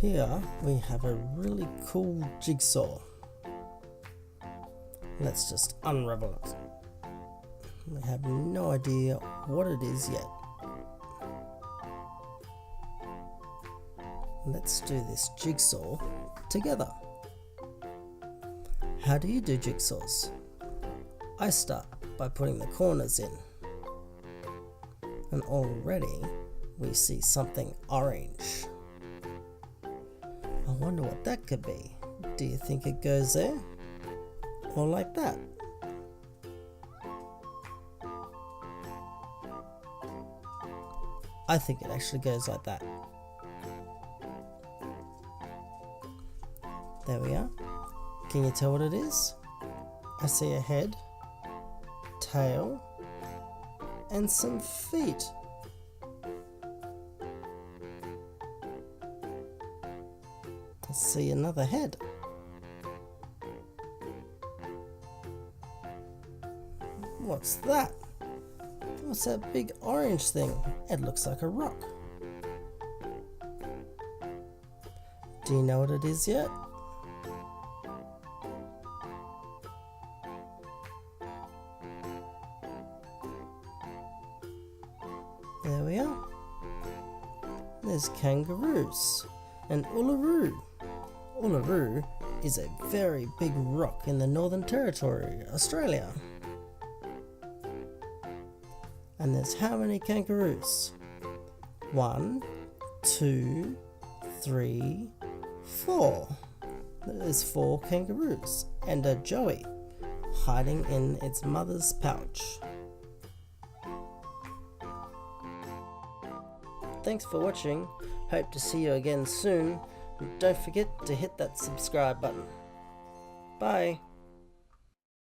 Here we have a really cool jigsaw. Let's just unravel it. We have no idea what it is yet. Let's do this jigsaw together. How do you do jigsaws? I start by putting the corners in. And already we see something orange. I wonder what that could be. Do you think it goes there? Or like that? I think it actually goes like that. There we are. Can you tell what it is? I see a head, tail, and some feet. I see another head. What's that? What's that big orange thing? It looks like a rock. Do you know what it is yet? There we are. There's kangaroos and Uluru. Uluru is a very big rock in the Northern Territory, Australia. And there's how many kangaroos? 1, 2, 3, 4. There's 4 kangaroos and a joey hiding in its mother's pouch. Thanks for watching. Hope to see you again soon. Don't forget to hit that subscribe button. Bye.